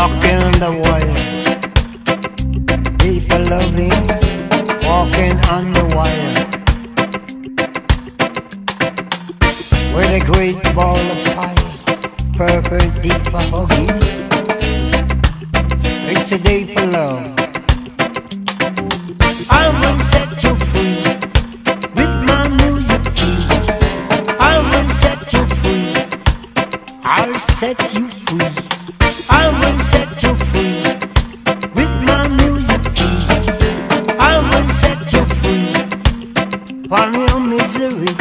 walking on the wire. People loving, walking on the wire. With a great ball of fire, perfect deep for hugging. It's a day for love. I will set you free with my music key. I will set you free. I'll set you free. I will set you free with my music key. I will set you free from your misery.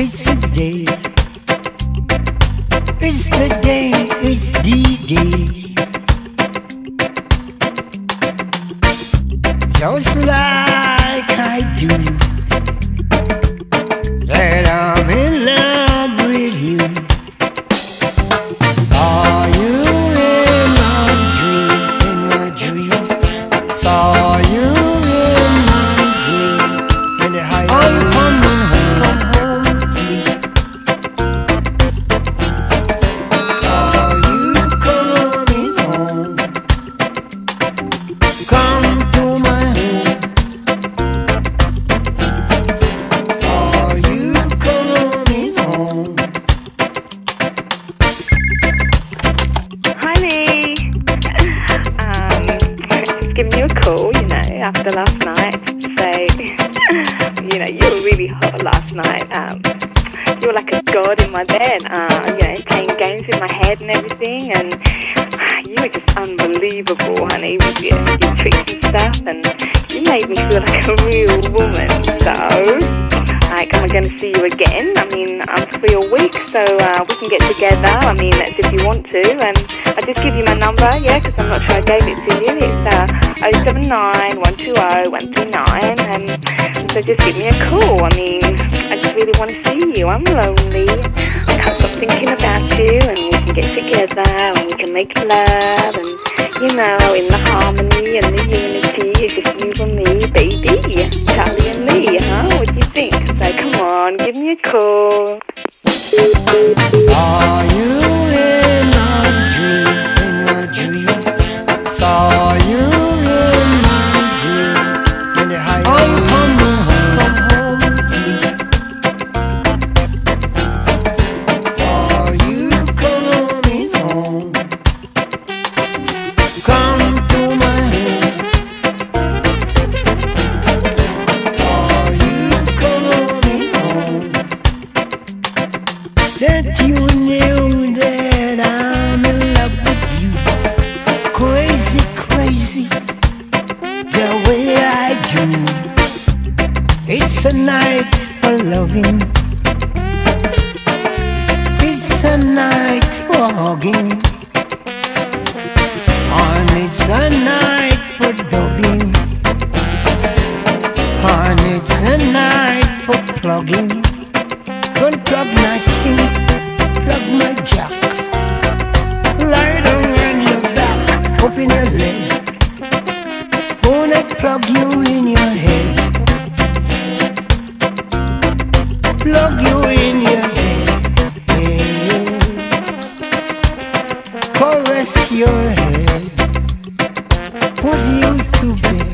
It's the day. It's the day. It's the day. Just like I do, that I'm in love with you. Saw you in my dream, saw you in my dream, in the high come home with me. Saw you coming home, come to my home. Saw you coming home. Just giving you a call, after last night to say, you were really hot last night. You were like a god in my bed, playing games with my head and everything, and you were just unbelievable, honey, with your tricks and stuff, and you made me feel like a real woman. So, am I going to see you again? I mean, I'm free all week, so we can get together. I mean, that's if you want to. And I just give you my number, because I'm not sure I gave it to you. It's 079 120 139, and so just give me a call. I mean, I just really want to see you. I'm lonely. I can't stop thinking about you, and we can get together, and we can make love, and in the harmony and the unity, it's just you and me, baby, Charlie and me, huh? What do you think? So come on, give me a call. Saw you in my dream, saw you in my dream, in the high come home with me. Saw you coming home, come to my home. Saw you coming home. That you knew that I'm in love with you. Crazy, crazy, the way I do. It's a night for loving. It's a night for hugging. And it's a night for dubbing. And it's a night for plugging. Gonna plug my tin, plug my jack. Lie down on your back, open your leg. Gonna plug you in your head. Plug you in your head. Caress your head. Put you to bed.